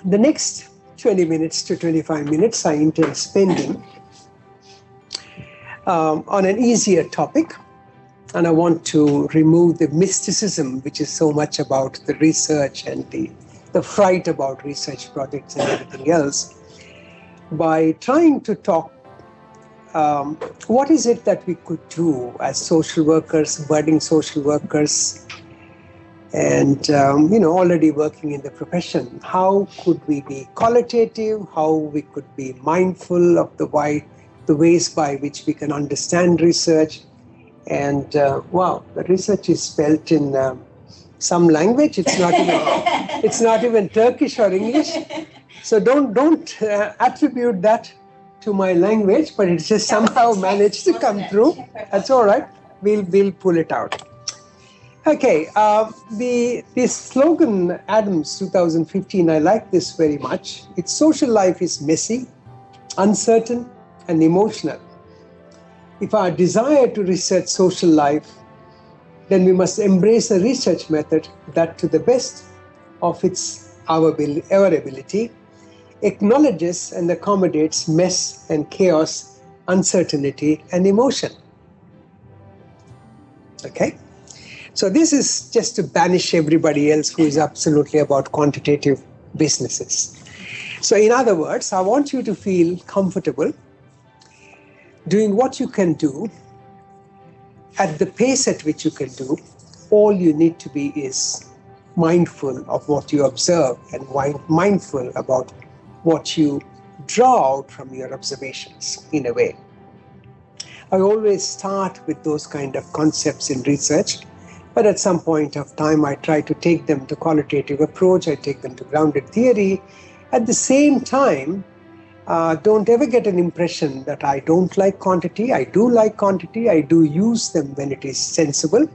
The next 20 minutes to 25 minutes I intend spending on an easier topic. And I want to remove the mysticism, which is so much about the research and the fright about research projects and everything else, by trying to talk what is it that we could do as social workers, budding social workers, and already working in the profession. How could we be qualitative? How we could be mindful of the ways by which we can understand research. And wow, the research is spelt in some language. It's not even Turkish or English. So don't attribute that to my language, but it's just somehow managed to come through. That's all right. We'll pull it out. Okay, the slogan Adams 2015, I like this very much. Its social life is messy, uncertain, and emotional. If our desire to research social life, then we must embrace a research method that, to the best of our ability, acknowledges and accommodates mess and chaos, uncertainty, and emotion. Okay? So this is just to banish everybody else who is absolutely about quantitative businesses. So in other words, I want you to feel comfortable doing what you can do at the pace at which you can do. All you need to be is mindful of what you observe and mindful about what you draw out from your observations, in a way. I always start with those kind of concepts in research, but at some point of time I try to take them to qualitative approach, I take them to grounded theory. At the same time, don't ever get an impression that I don't like quantity. I do like quantity. I do use them when it is sensible,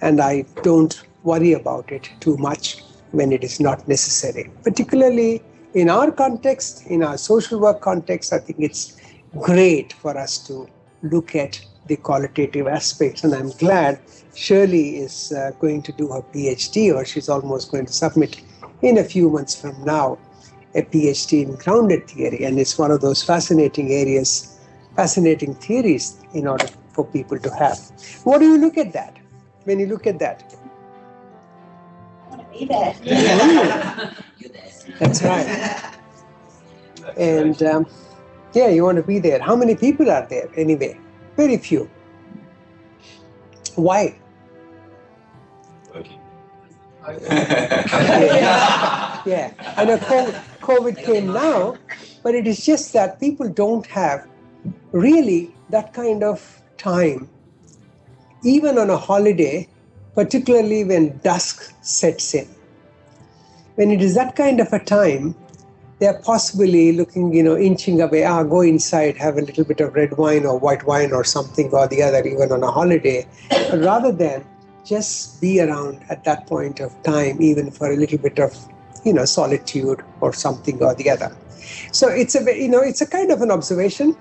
and I don't worry about it too much when it is not necessary. Particularly in our context, in our social work context, I think it's great for us to look at the qualitative aspects, and I'm glad Shirley is going to do her PhD, or she's almost going to submit in a few months from now, a PhD in grounded theory, and it's one of those fascinating areas, fascinating theories in order for people to have. What do you look at that? When you look at that? I want to be there. You're there. That's right. And yeah, you want to be there. How many people are there anyway? Very few. Why? Working. Yeah. I know COVID came now, but it is just that people don't have really that kind of time, even on a holiday, particularly when dusk sets in. When it is that kind of a time, they are possibly looking, inching away, go inside, have a little bit of red wine or white wine or something or the other, even on a holiday, rather than just be around at that point of time, even for a little bit of, solitude or something or the other. So it's a kind of an observation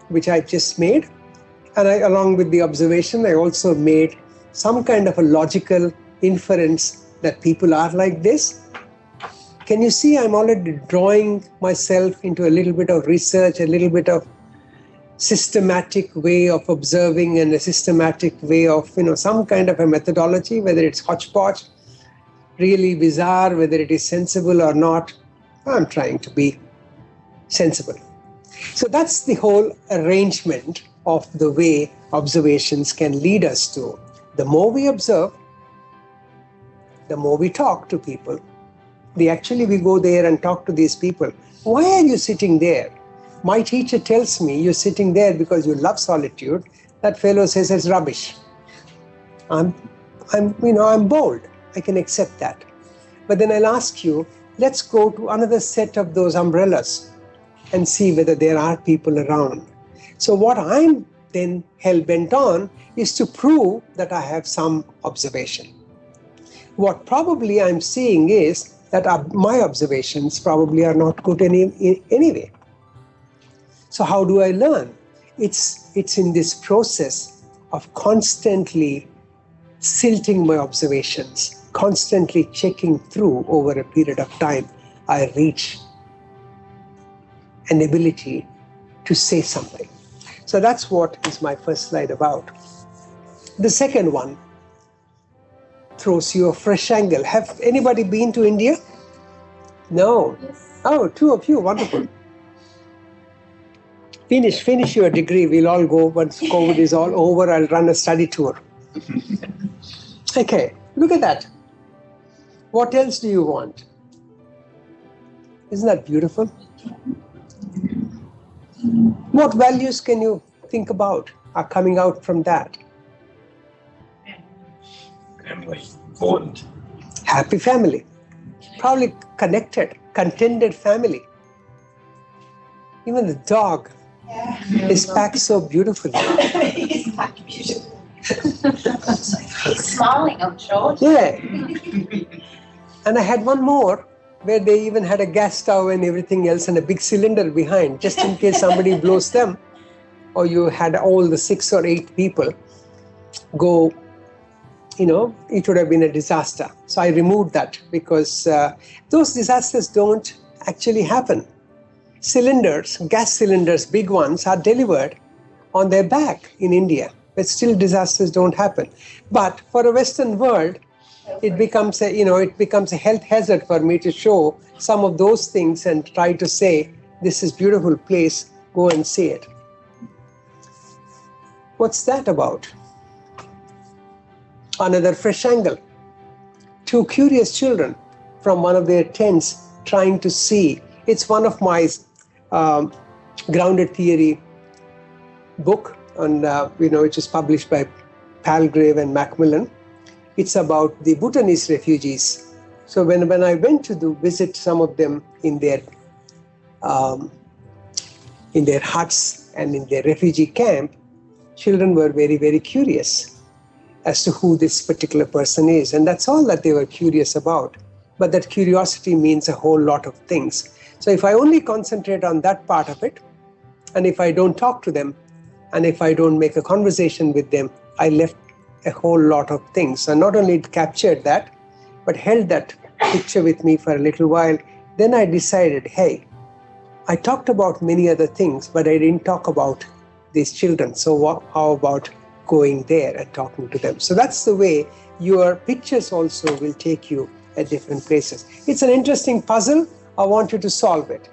which I've just made. And along with the observation, I also made some kind of a logical inference that people are like this. Can you see I'm already drawing myself into a little bit of research, a little bit of systematic way of observing and a systematic way of, some kind of a methodology, whether it's hodgepodge, really bizarre, whether it is sensible or not. I'm trying to be sensible. So that's the whole arrangement of the way observations can lead us to. The more we observe, the more we talk to people. We go there and talk to these people. Why are you sitting there? My teacher tells me you're sitting there because you love solitude. That fellow says it's rubbish. I'm bold. I can accept that. But then I'll ask you, let's go to another set of those umbrellas and see whether there are people around. So what I'm then hell-bent on is to prove that I have some observation. What probably I'm seeing is that my observations probably are not good anyway. So how do I learn? It's in this process of constantly silting my observations, constantly checking through over a period of time. I reach an ability to say something. So that's what is my first slide about. The second one throws you a fresh angle. Have anybody been to India? No. Yes. Oh, two of you, wonderful. Finish your degree. We'll all go once COVID is all over. I'll run a study tour. Okay, look at that. What else do you want? Isn't that beautiful? What values can you think about are coming out from that? Family. Important. Happy family. Probably connected, contented family. Even the dog Yeah. is packed so beautifully. He's packed beautiful. He's smiling, I'm sure. Yeah. And I had one more where they even had a gas stove and everything else and a big cylinder behind, just in case somebody blows them, or you had all the 6 or 8 people go, it would have been a disaster. So I removed that because those disasters don't actually happen. Cylinders, gas cylinders, big ones, are delivered on their back in India, but still disasters don't happen. But for a Western world, it becomes a health hazard for me to show some of those things and try to say, this is beautiful place, go and see it. What's that about? Another fresh angle. 2 curious children from one of their tents trying to see. It's one of my grounded theory book, on which is published by Palgrave and Macmillan. It's about the Bhutanese refugees. So when I went to visit some of them in their huts and in their refugee camp, children were very, very curious as to who this particular person is. And that's all that they were curious about. But that curiosity means a whole lot of things. So if I only concentrate on that part of it, and if I don't talk to them, and if I don't make a conversation with them, I left a whole lot of things. And not only it captured that, but held that picture with me for a little while. Then I decided, hey, I talked about many other things, but I didn't talk about these children. So how about going there and talking to them? So that's the way your pictures also will take you at different places. It's an interesting puzzle. I want you to solve it.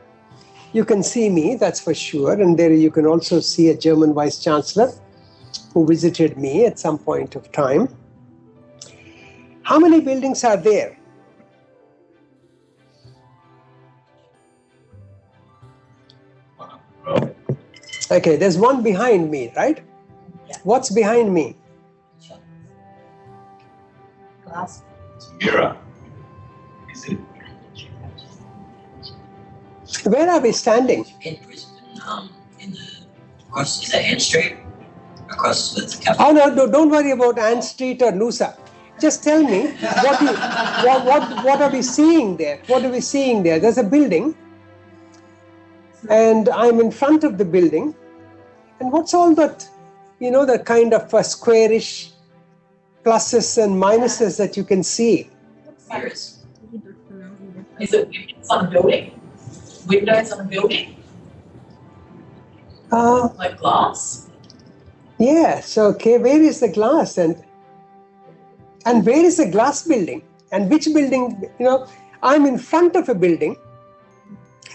You can see me, that's for sure. And there you can also see a German Vice Chancellor who visited me at some point of time. How many buildings are there? Well, Okay, there's one behind me, right? Yeah. What's behind me? Glass. it's a mirror. Is it? Where are we standing? In Brisbane, is that Ann Street? Across with the cafe. Oh no, don't worry about Ann Street or Noosa. Just tell me what are we seeing there? What are we seeing there? There's a building, and I'm in front of the building. And what's all that? The kind of squarish pluses and minuses that you can see. Mirrors. Is it windows on a building? Windows on a building? Like glass? Yes. Okay. Where is the glass and where is the glass building? And which building? I'm in front of a building.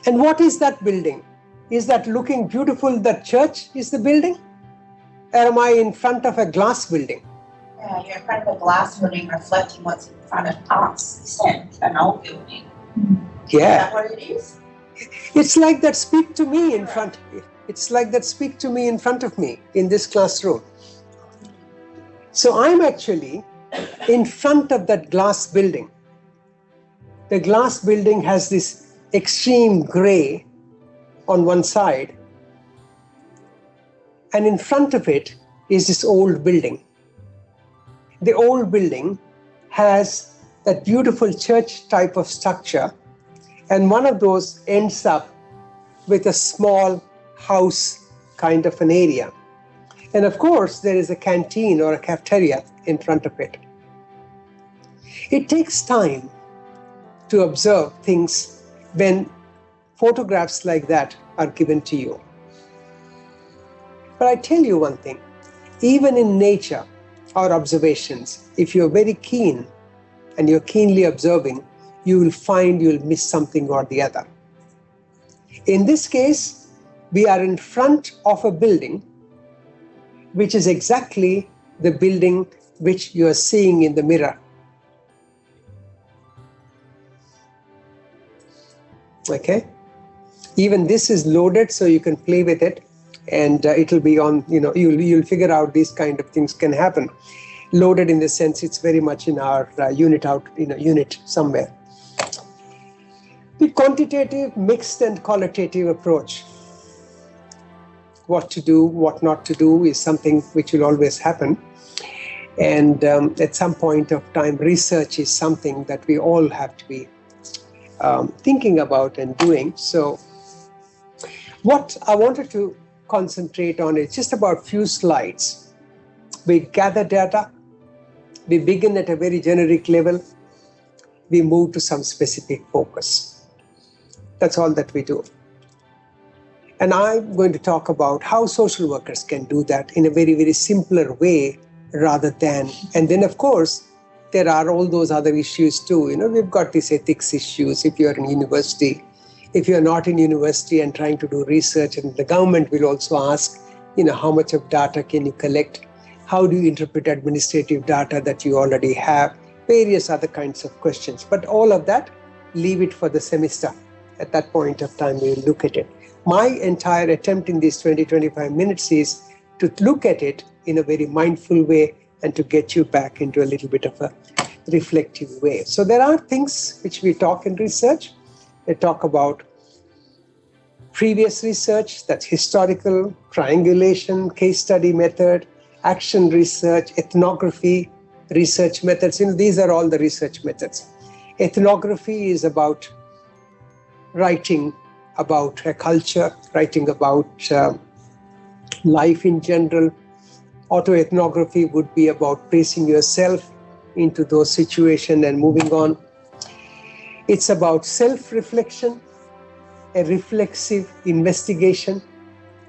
And what is that building? Is that looking beautiful? That church is the building? Or am I in front of a glass building? Yeah, you're in front of a glass building reflecting what's in front of us. An old building. Is Yeah. that what it is? It's like that speak to me in front. It's like that speak to me in front of me in this classroom. So I'm actually in front of that glass building. The glass building has this extreme gray on one side, and in front of it is this old building. The old building has that beautiful church type of structure, and one of those ends up with a small house kind of an area. And of course, there is a canteen or a cafeteria in front of it. It takes time to observe things when photographs like that are given to you. But I tell you one thing, even in nature, our observations, if you're very keen and you're keenly observing, you will find you'll miss something or the other. In this case, we are in front of a building, which is exactly the building which you are seeing in the mirror. Okay? Even this is loaded, so you can play with it, and it'll be on, you'll figure out these kind of things can happen. Loaded in the sense it's very much in our unit somewhere. The quantitative, mixed and qualitative approach. What to do, what not to do is something which will always happen. And at some point of time, research is something that we all have to be thinking about and doing. So what I wanted to concentrate on is just about few slides. We gather data, we begin at a very generic level, we move to some specific focus. That's all that we do. And I'm going to talk about how social workers can do that in a very, very simpler way rather than, and then of course, there are all those other issues too. We've got these ethics issues if you're in university. If you're not in university and trying to do research, and the government will also ask, how much of data can you collect? How do you interpret administrative data that you already have? Various other kinds of questions. But all of that, leave it for the semester. At that point of time, we'll look at it. My entire attempt in these 20-25 minutes is to look at it in a very mindful way and to get you back into a little bit of a reflective way. So there are things which we talk in research. They talk about previous research, that's historical, triangulation, case study method, action research, ethnography, research methods. These are all the research methods. Ethnography is about writing about a culture, writing about life in general. Autoethnography would be about placing yourself into those situations and moving on. It's about self-reflection, a reflexive investigation.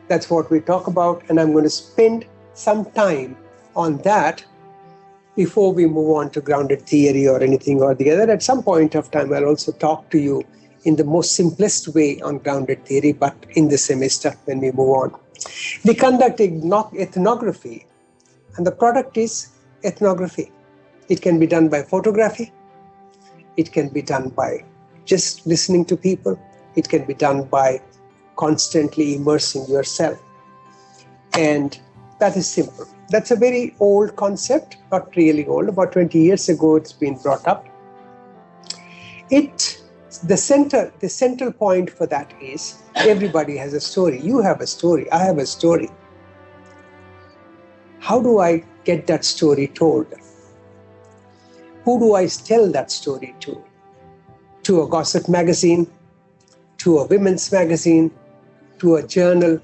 That's what we talk about, and I'm going to spend some time on that before we move on to grounded theory or anything or the other. At some point of time, I'll also talk to you in the most simplest way on grounded theory, but in the semester when we move on. We conduct ethnography, and the product is ethnography. It can be done by photography. It can be done by just listening to people. It can be done by constantly immersing yourself. And that is simple. That's a very old concept, not really old. About 20 years ago, it's been brought up. The central point for that is everybody has a story. You have a story. I have a story. How do I get that story told? Who do I tell that story to? To a gossip magazine, to a women's magazine, to a journal,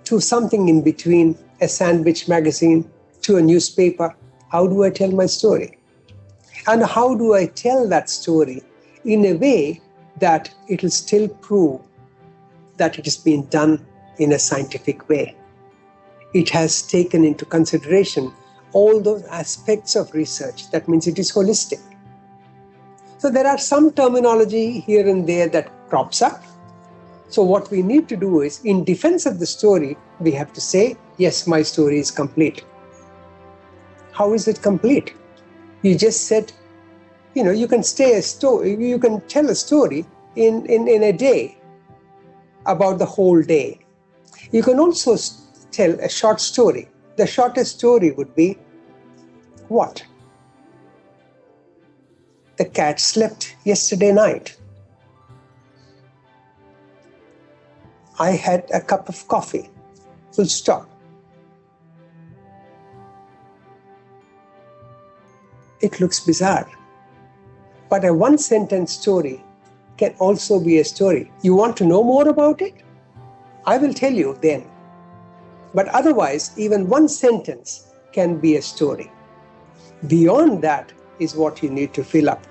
to something in between, a sandwich magazine, to a newspaper. How do I tell my story? And how do I tell that story in a way that it will still prove that it has been done in a scientific way? It has taken into consideration all those aspects of research. That means it is holistic. So there are some terminology here and there that crops up. So what we need to do is, in defense of the story, we have to say, yes, my story is complete. How is it complete? You just said, you can you can tell a story in a day, about the whole day. You can also tell a short story. The shortest story would be what? The cat slept yesterday night. I had a cup of coffee. Full stop. It looks bizarre. But a one-sentence story can also be a story. You want to know more about it? I will tell you then. But otherwise, even one sentence can be a story. Beyond that is what you need to fill up.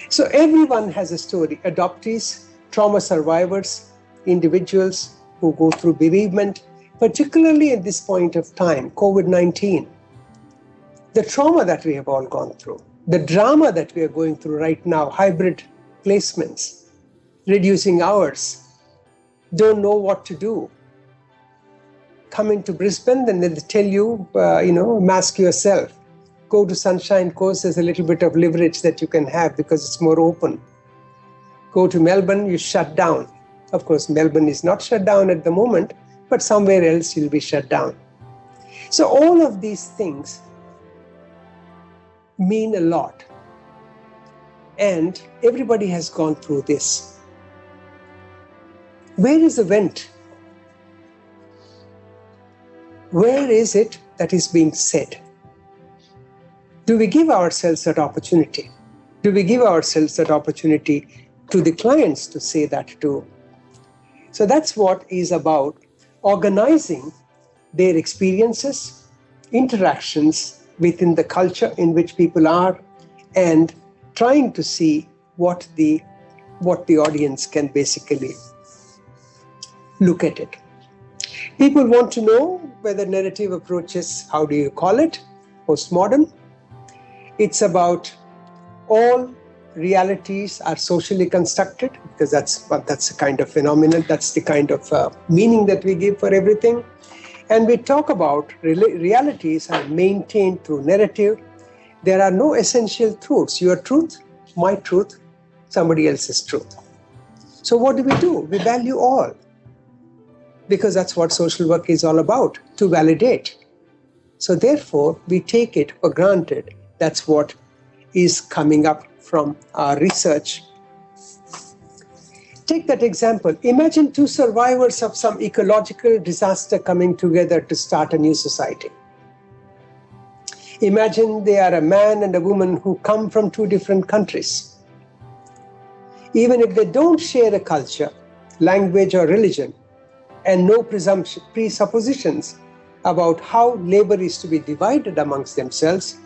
So everyone has a story. Adoptees, trauma survivors, individuals who go through bereavement, particularly at this point of time, COVID-19. The trauma that we have all gone through, the drama that we are going through right now, hybrid placements, reducing hours, don't know what to do. Come into Brisbane, then they tell you, mask yourself. Go to Sunshine Coast, there's a little bit of leverage that you can have because it's more open. Go to Melbourne, you shut down. Of course, Melbourne is not shut down at the moment, but somewhere else you'll be shut down. So all of these things mean a lot. And everybody has gone through this. Where is the vent? Where is it that is being said? Do we give ourselves that opportunity? Do we give ourselves that opportunity to the clients to say that too? So that's what is about organizing their experiences, interactions within the culture in which people are, and trying to see what the audience can basically look at it. People want to know whether narrative approaches, how do you call it? Postmodern. It's about all realities are socially constructed, because that's the kind of phenomenon, that's the kind of meaning that we give for everything. And we talk about realities are maintained through narrative. There are no essential truths. Your truth, my truth, somebody else's truth. So what do? We value all. Because that's what social work is all about, to validate. So therefore, we take it for granted. That's what is coming up from our research. Take that example. Imagine two survivors of some ecological disaster coming together to start a new society. Imagine they are a man and a woman who come from two different countries. Even if they don't share a culture, language, or religion, and no presuppositions about how labor is to be divided amongst themselves,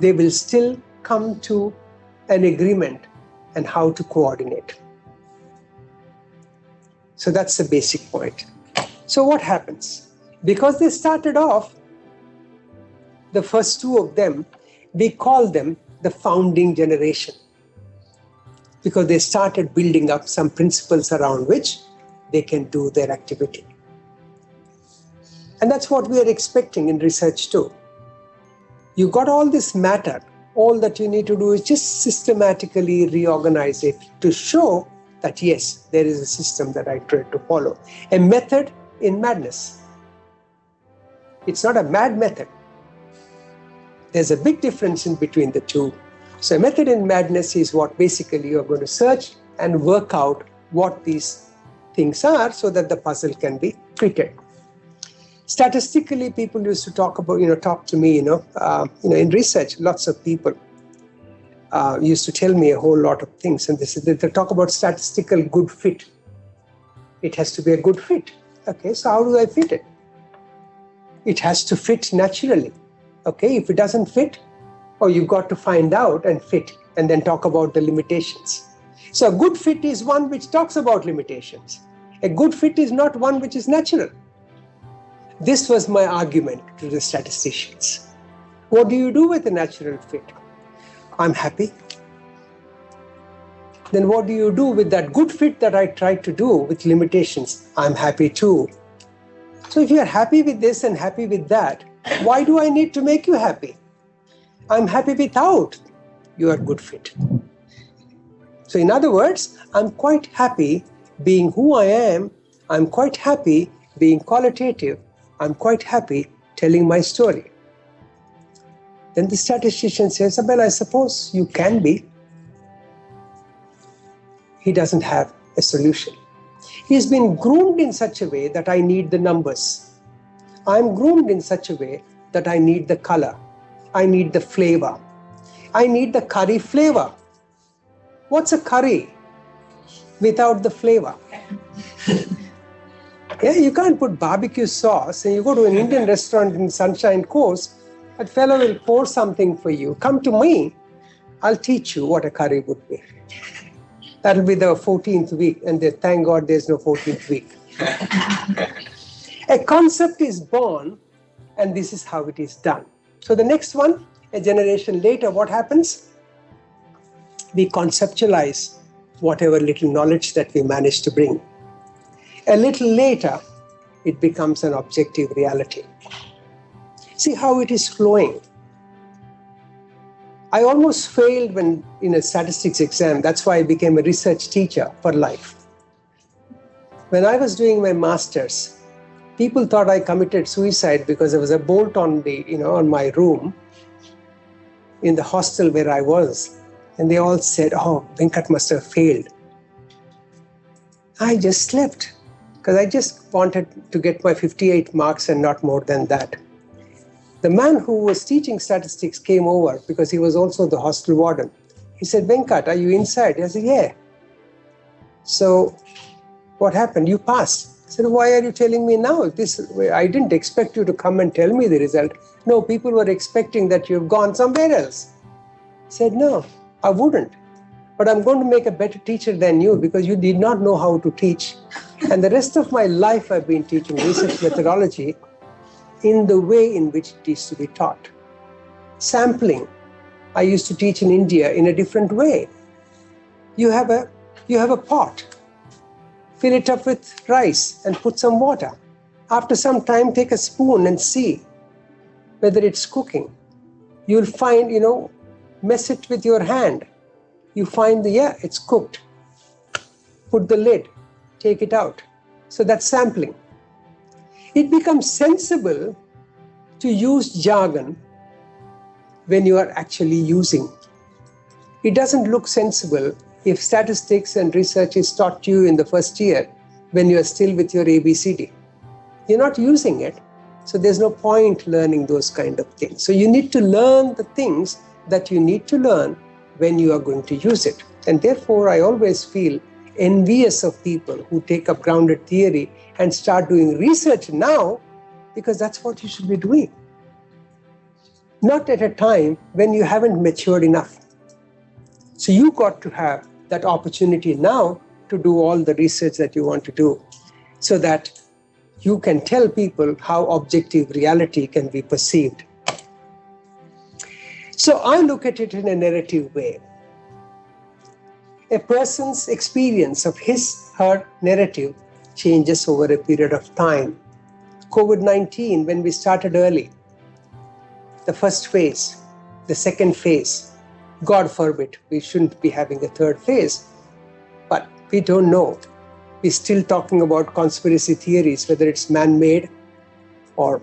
they will still come to an agreement on how to coordinate. So that's the basic point. So what happens? Because they started off, the first two of them, we call them the founding generation, because they started building up some principles around which they can do their activity. And that's what we are expecting in research too. You got all this matter, all that you need to do is just systematically reorganize it to show that yes, there is a system that I try to follow. A method in madness. It's not a mad method. There's a big difference in between the two. So a method in madness is what basically you're going to search and work out what these things are so that the puzzle can be treated. Statistically, people used to talk to me, in research, lots of people used to tell me a whole lot of things. And they talk about statistical good fit. It has to be a good fit. Okay, so how do I fit it? It has to fit naturally. Okay, if it doesn't fit, you've got to find out and fit, and then talk about the limitations. So a good fit is one which talks about limitations. A good fit is not one which is natural. This was my argument to the statisticians. What do you do with a natural fit? I'm happy. Then what do you do with that good fit that I tried to do with limitations? I'm happy too. So if you're happy with this and happy with that, why do I need to make you happy? I'm happy without your good fit. So in other words, I'm quite happy being who I am. I'm quite happy being qualitative. I'm quite happy telling my story. Then the statistician says, well, I suppose you can be. He doesn't have a solution. He's been groomed in such a way that I need the numbers. I'm groomed in such a way that I need the color. I need the flavor. I need the curry flavor. What's a curry without the flavor? Yeah, you can't put barbecue sauce and you go to an Indian restaurant in Sunshine Coast, that fellow will pour something for you. Come to me, I'll teach you what a curry would be. That'll be the 14th week, and thank God there's no 14th week. A concept is born, and this is how it is done. So the next one, a generation later, what happens? We conceptualize whatever little knowledge that we manage to bring. A little later, it becomes an objective reality. See how it is flowing. I almost failed when in a statistics exam. That's why I became a research teacher for life. When I was doing my master's, people thought I committed suicide because there was a bolt on on my room in the hostel where I was. And they all said, oh, Venkat must have failed. I just slept because I just wanted to get my 58 marks and not more than that. The man who was teaching statistics came over because he was also the hostel warden. He said, Venkat, are you inside? I said, yeah. So what happened? You passed. I said, why are you telling me now? I didn't expect you to come and tell me the result. No, people were expecting that you've gone somewhere else. I said, no, I wouldn't. But I'm going to make a better teacher than you because you did not know how to teach. And the rest of my life I've been teaching research methodology in the way in which it is to be taught. Sampling, I used to teach in India in a different way. You have a pot, fill it up with rice and put some water. After some time, take a spoon and see whether it's cooking. You'll find, mess it with your hand. You find it's cooked. Put the lid, take it out. So that's sampling. It becomes sensible to use jargon when you are actually using. It doesn't look sensible if statistics and research is taught to you in the first year when you are still with your ABCD. You're not using it, so there's no point learning those kind of things. So you need to learn the things that you need to learn when you are going to use it. And therefore, I always feel envious of people who take up grounded theory and start doing research now, because that's what you should be doing. Not at a time when you haven't matured enough. So you got to have that opportunity now to do all the research that you want to do so that you can tell people how objective reality can be perceived. So I look at it in a narrative way. A person's experience of her narrative changes over a period of time. COVID-19, when we started early, the first phase, the second phase, God forbid, we shouldn't be having a third phase, but we don't know. We're still talking about conspiracy theories, whether it's man-made or,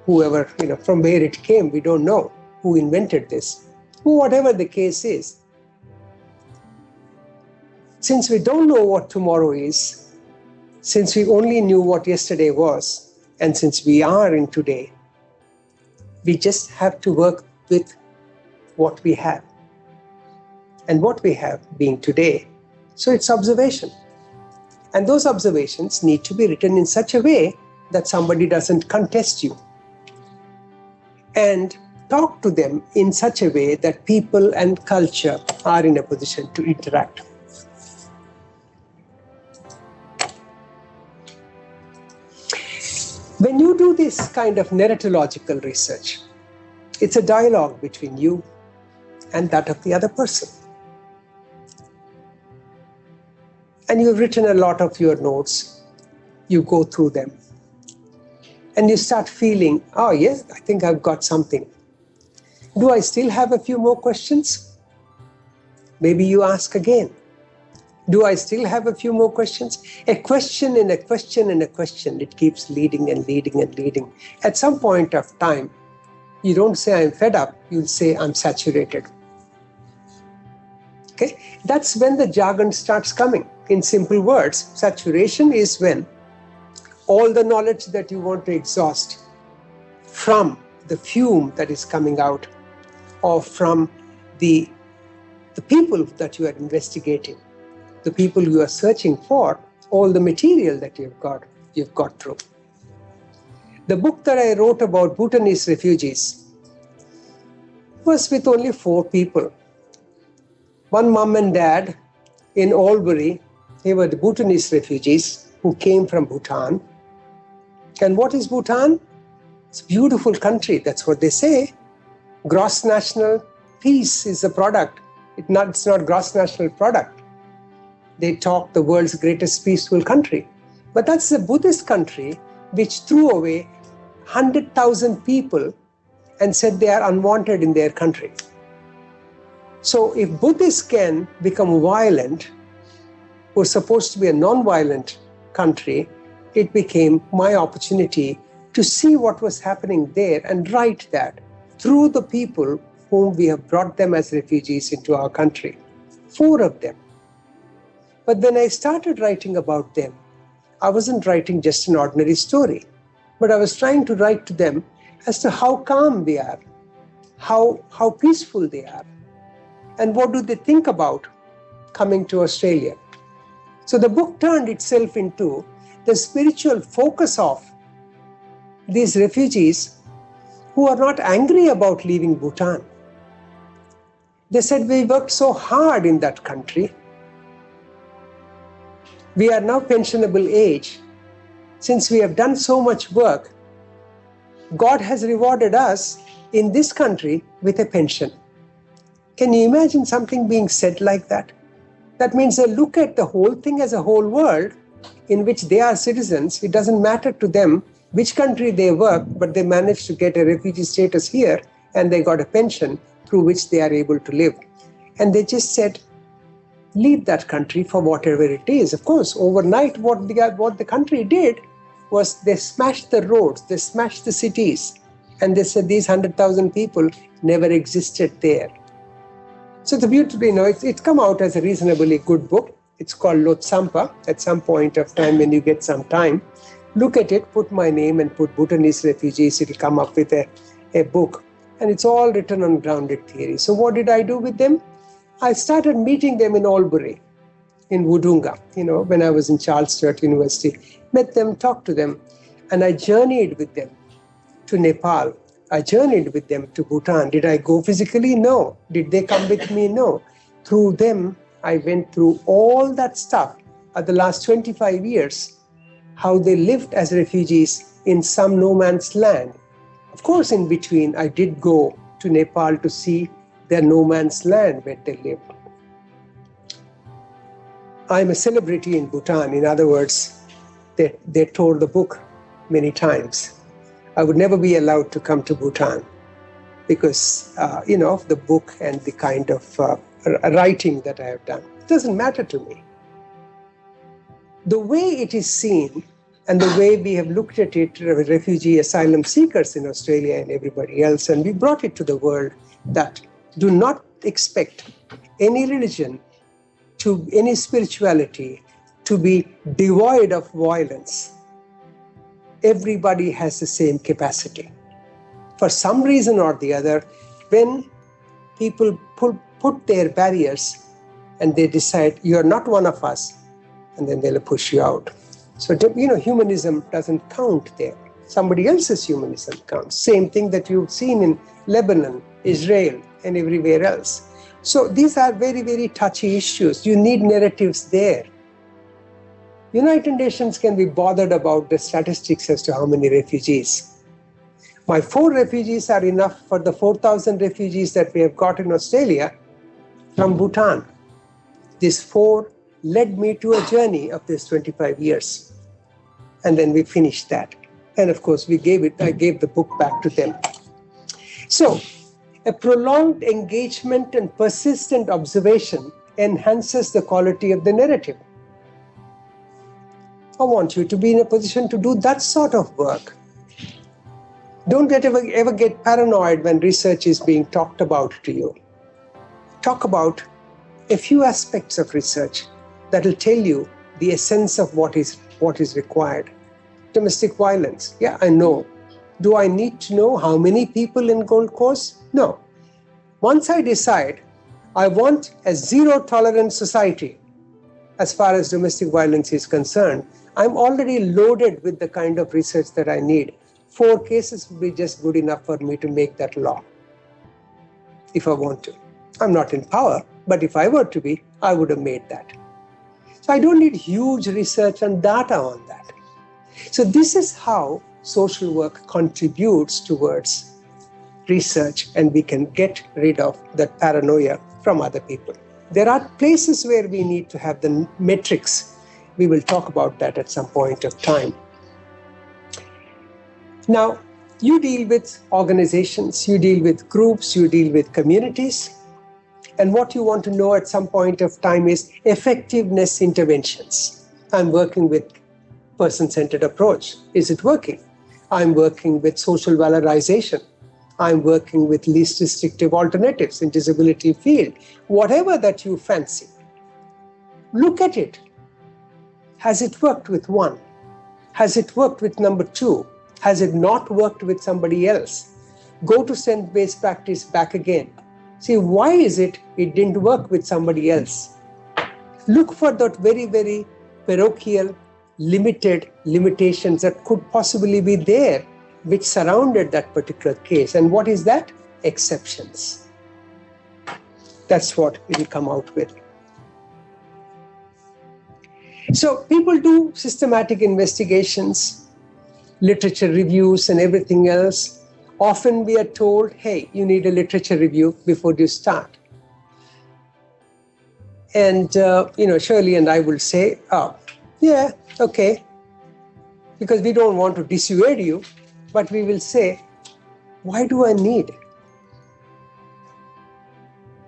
whoever, from where it came, we don't know who invented this. Whatever the case is, since we don't know what tomorrow is, since we only knew what yesterday was, and since we are in today, we just have to work with what we have. And what we have being today. So it's observation. And those observations need to be written in such a way that somebody doesn't contest you. And talk to them in such a way that people and culture are in a position to interact. When you do this kind of narratological research, it's a dialogue between you and that of the other person. And you've written a lot of your notes, you go through them, and you start feeling, oh yes, I think I've got something. Do I still have a few more questions? Maybe you ask again. Do I still have a few more questions? A question and a question and a question, it keeps leading and leading and leading. At some point of time, you don't say I'm fed up, you'll say I'm saturated. Okay? That's when the jargon starts coming. In simple words, saturation is when all the knowledge that you want to exhaust from the fume that is coming out or from the people that you are investigating, the people you are searching for, all the material that you've got through. The book that I wrote about Bhutanese refugees was with only 4 people. One mom and dad in Albury, they were the Bhutanese refugees who came from Bhutan. And what is Bhutan? It's a beautiful country, that's what they say. Gross national peace is the product. It's not gross national product. They talk the world's greatest peaceful country. But that's a Buddhist country which threw away 100,000 people and said they are unwanted in their country. So if Buddhists can become violent, who are supposed to be a non-violent country, it became my opportunity to see what was happening there and write that through the people whom we have brought them as refugees into our country. 4 of them. But when I started writing about them, I wasn't writing just an ordinary story, but I was trying to write to them as to how calm they are, how peaceful they are, and what do they think about coming to Australia. So the book turned itself into the spiritual focus of these refugees who are not angry about leaving Bhutan. They said, we worked so hard in that country. We are now pensionable age. Since we have done so much work, God has rewarded us in this country with a pension. Can you imagine something being said like that? That means they look at the whole thing as a whole world in which they are citizens. It doesn't matter to them which country they work, but they managed to get a refugee status here and they got a pension through which they are able to live. And they just said, leave that country for whatever it is. Of course, overnight what the country did was they smashed the roads, they smashed the cities, and they said these 100,000 people never existed there. So it's beautiful, it's come out as a reasonably good book. It's called Lotsampa. At some point of time when you get some time, look at it, put my name and put Bhutanese refugees, it'll come up with a book. And it's all written on grounded theory. So what did I do with them? I started meeting them in Albury, in Wodonga, when I was in Charles Sturt University. Met them, talked to them, and I journeyed with them to Nepal. I journeyed with them to Bhutan. Did I go physically? No. Did they come with me? No. Through them, I went through all that stuff at the last 25 years, how they lived as refugees in some no man's land. Of course, in between, I did go to Nepal to see their no man's land where they lived. I'm a celebrity in Bhutan. In other words, they tore the book many times. I would never be allowed to come to Bhutan because, of the book and the kind of writing that I have done. It doesn't matter to me. The way it is seen and the way we have looked at it, refugee asylum seekers in Australia and everybody else, and we brought it to the world that do not expect any religion, to any spirituality, to be devoid of violence. Everybody has the same capacity. For some reason or the other, when people put their barriers and they decide, you're not one of us, and then they'll push you out. So, humanism doesn't count there. Somebody else's humanism counts. Same thing that you've seen in Lebanon, Israel, and everywhere else. So these are very, very touchy issues. You need narratives there. United Nations can be bothered about the statistics as to how many refugees. My 4 refugees are enough for the 4,000 refugees that we have got in Australia from Bhutan. These 4 led me to a journey of this 25 years. And then we finished that. And of course, I gave the book back to them. So, a prolonged engagement and persistent observation enhances the quality of the narrative. I want you to be in a position to do that sort of work. Don't ever get paranoid when research is being talked about to you. Talk about a few aspects of research that will tell you the essence of what is required. Domestic violence, yeah, I know. Do I need to know how many people in Gold Coast? No. Once I decide I want a zero-tolerance society as far as domestic violence is concerned, I'm already loaded with the kind of research that I need. 4 cases would be just good enough for me to make that law, if I want to. I'm not in power, But if I were to be, I would have made that. So I don't need huge research and data on that. So this is how social work contributes towards research, and we can get rid of that paranoia from other people. There are places where we need to have the metrics. We will talk about that at some point of time. Now, you deal with organizations, you deal with groups, you deal with communities. And what you want to know at some point of time is effectiveness interventions. I'm working with person-centered approach. Is it working? I'm working with social valorization. I'm working with least restrictive alternatives in disability field. Whatever that you fancy, look at it. Has it worked with one? Has it worked with number two? Has it not worked with somebody else? Go to strength-based practice back again. See, why is it didn't work with somebody else? Look for that very, very parochial, limited limitations that could possibly be there, which surrounded that particular case. And what is that? Exceptions. That's what we'll come out with. So people do systematic investigations, literature reviews and everything else. Often we are told, hey, you need a literature review before you start. And, Shirley and I will say, oh, yeah, okay. Because we don't want to dissuade you, but we will say, why do I need?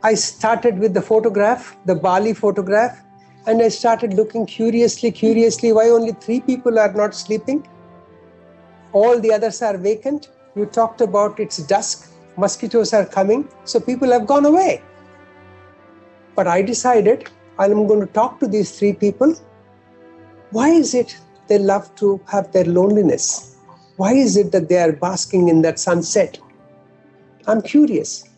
I started with the photograph, the Bali photograph, and I started looking curiously, why only 3 people are not sleeping? All the others are vacant. You talked about it's dusk, mosquitoes are coming, so people have gone away. But I decided I'm going to talk to these 3 people. Why is it they love to have their loneliness? Why is it that they are basking in that sunset? I'm curious.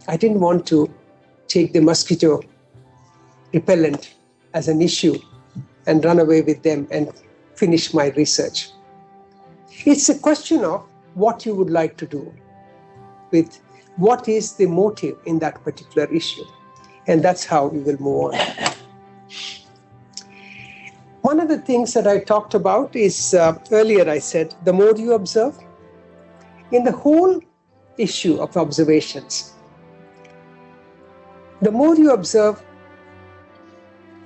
I didn't want to take the mosquito repellent as an issue and run away with them and finish my research. It's a question of what you would like to do with what is the motive in that particular issue. And that's how we will move on. One of the things that I talked about is, earlier I said, the more you observe, in the whole issue of observations, the more you observe,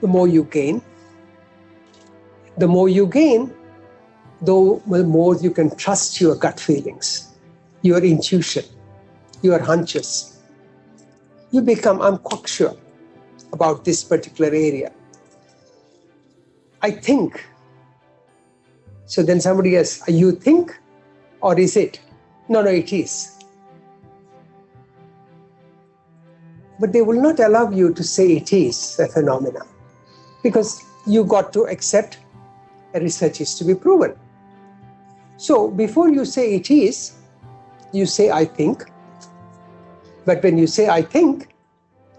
the more you gain. The more you gain, the more you can trust your gut feelings, your intuition, your hunches. You become, I'm quite sure about this particular area. I think. So then somebody asks, you think or is it? No, it is. But they will not allow you to say it is a phenomenon, because you got to accept research is to be proven. So before you say it is, you say I think. But when you say I think,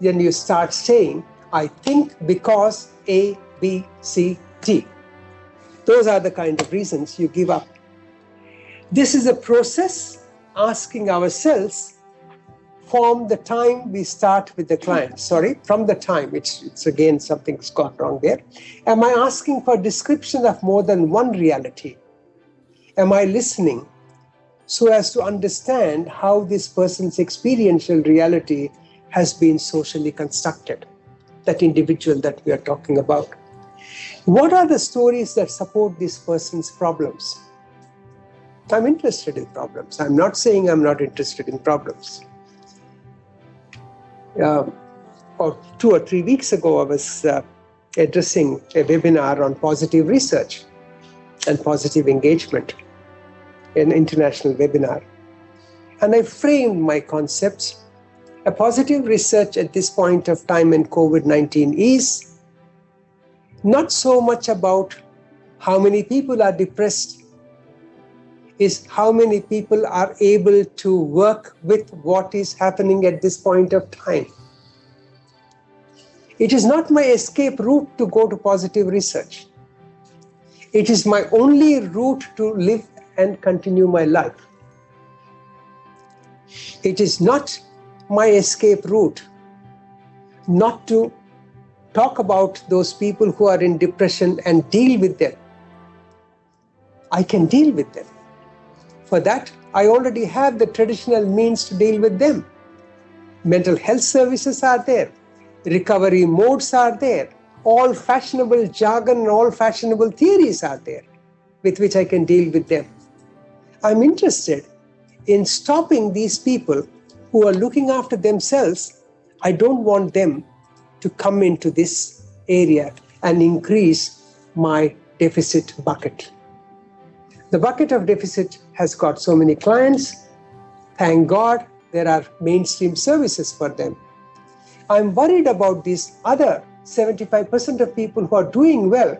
then you start saying I think because A, B, C, D. Those are the kind of reasons you give up. This is a process asking ourselves from the time we start with the client. From the time, it's again, something's gone wrong there. Am I asking for description of more than one reality? Am I listening so as to understand how this person's experiential reality has been socially constructed, that individual that we are talking about? What are the stories that support this person's problems? I'm interested in problems. I'm not saying I'm not interested in problems. Or 2 or 3 weeks ago, I was addressing a webinar on positive research and positive engagement, an international webinar. And I framed my concepts. A positive research at this point of time in COVID-19 is not so much about how many people are depressed, is how many people are able to work with what is happening at this point of time. It is not my escape route to go to positive research. It is my only route to live and continue my life. It is not my escape route, not to talk about those people who are in depression and deal with them. I can deal with them. For that, I already have the traditional means to deal with them. Mental health services are there. Recovery modes are there. All fashionable jargon and all fashionable theories are there with which I can deal with them. I'm interested in stopping these people who are looking after themselves. I don't want them to come into this area and increase my deficit bucket. The bucket of deficit has got so many clients. Thank God there are mainstream services for them. I'm worried about these other 75% of people who are doing well.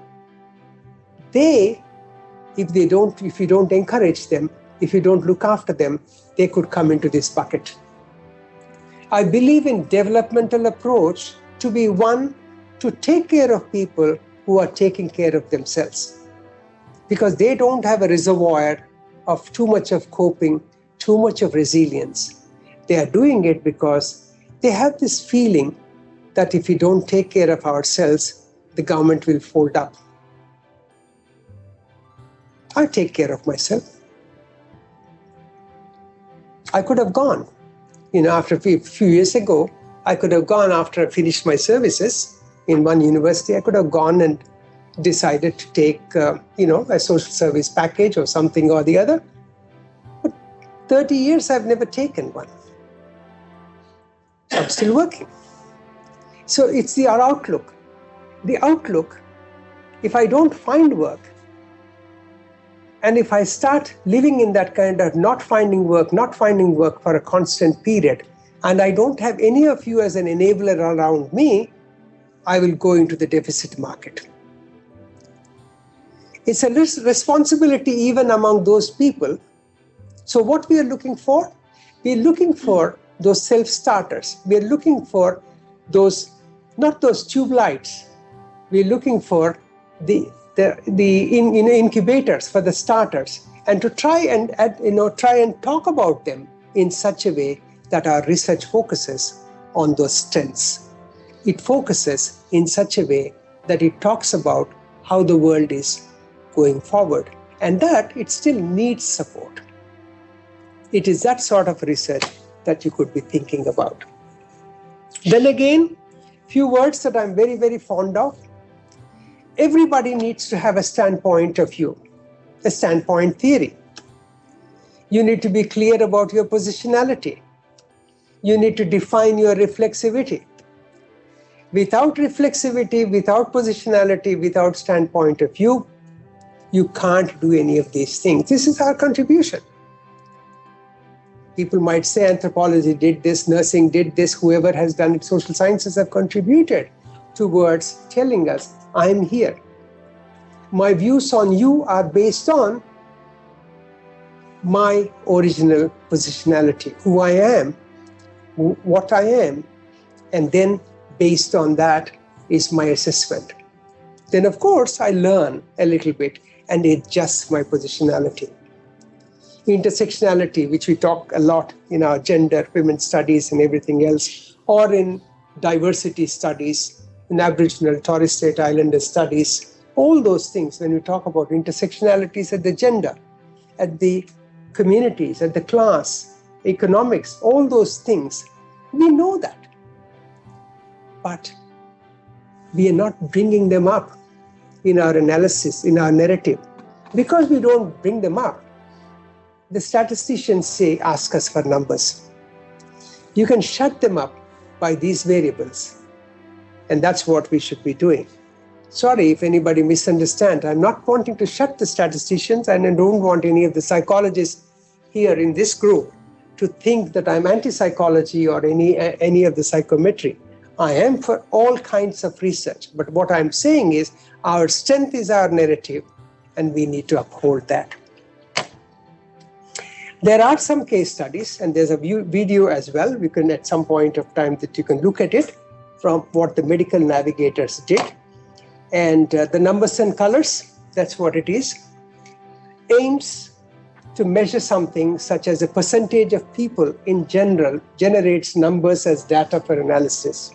If you don't encourage them, if you don't look after them, they could come into this bucket. I believe in developmental approach to be one to take care of people who are taking care of themselves, because they don't have a reservoir of too much of coping, too much of resilience. They are doing it because they have this feeling that if we don't take care of ourselves, the government will fold up. I take care of myself. I could have gone, after a few years ago, I could have gone after I finished my services in one university. I could have gone and decided to take, a social service package or something or the other. But 30 years, I've never taken one. I'm still working. So it's our outlook. The outlook, if I don't find work, and if I start living in that kind of not finding work for a constant period, and I don't have any of you as an enabler around me, I will go into the deficit market. It's a responsibility even among those people. So what we are looking for? We are looking for those self-starters. We are looking for those, not those tube lights. We are looking for the incubators, for the starters, and to try and talk about them in such a way that our research focuses on those strengths. It focuses in such a way that it talks about how the world is going forward, and that it still needs support. It is that sort of research that you could be thinking about. Then again, few words that I'm very, very fond of. Everybody needs to have a standpoint of view, a standpoint theory. You need to be clear about your positionality. You need to define your reflexivity. Without reflexivity, without positionality, without standpoint of view, you can't do any of these things. This is our contribution. People might say anthropology did this, nursing did this, whoever has done it, social sciences have contributed towards telling us, I'm here. My views on you are based on my original positionality, who I am, what I am, and then based on that is my assessment. Then of course I learn a little bit and adjust my positionality. Intersectionality, which we talk a lot in our gender, women's studies and everything else, or in diversity studies, in Aboriginal, Torres Strait Islander studies, all those things, when we talk about intersectionalities at the gender, at the communities, at the class, economics, all those things, we know that. But we are not bringing them up in our analysis, in our narrative. Because we don't bring them up, the statisticians ask us for numbers. You can shut them up by these variables. And that's what we should be doing. Sorry if anybody misunderstands. I'm not wanting to shut the statisticians, and I don't want any of the psychologists here in this group to think that I'm anti-psychology or any of the psychometry. I am for all kinds of research. But what I'm saying is our strength is our narrative, and we need to uphold that. There are some case studies, and there's a video as well. We can, at some point of time, that you can look at it from what the medical navigators did. And the numbers and colors, that's what it is. Aims to measure something such as a percentage of people in general generates numbers as data for analysis.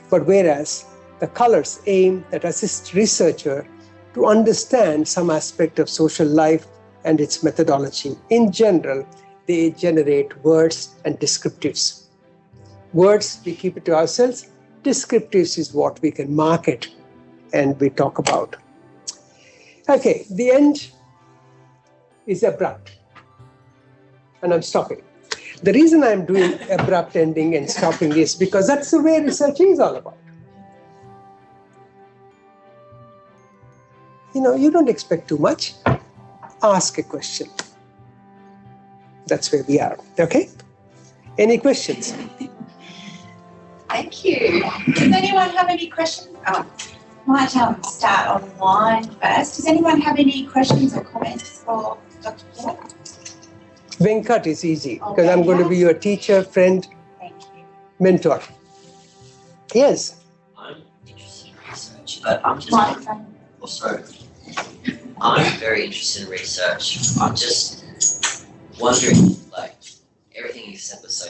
But whereas the colors aim at assist researcher to understand some aspect of social life and its methodology. In general, they generate words and descriptives. Words, we keep it to ourselves. Descriptives is what we can market and we talk about. Okay, the end is abrupt. And I'm stopping. The reason I'm doing abrupt ending and stopping is because that's the way research is all about. You don't expect too much. Ask a question. That's where we are. Okay? Any questions? Thank you. Does anyone have any questions? Might start online first. Does anyone have any questions or comments for Dr. Keller? Venkat is easy because I'm going to be your teacher, friend, Thank you. mentor. Yes. I'm interested in research, but I'm just Microphone. also, I'm very interested in research. I'm just wondering, like, everything you said was so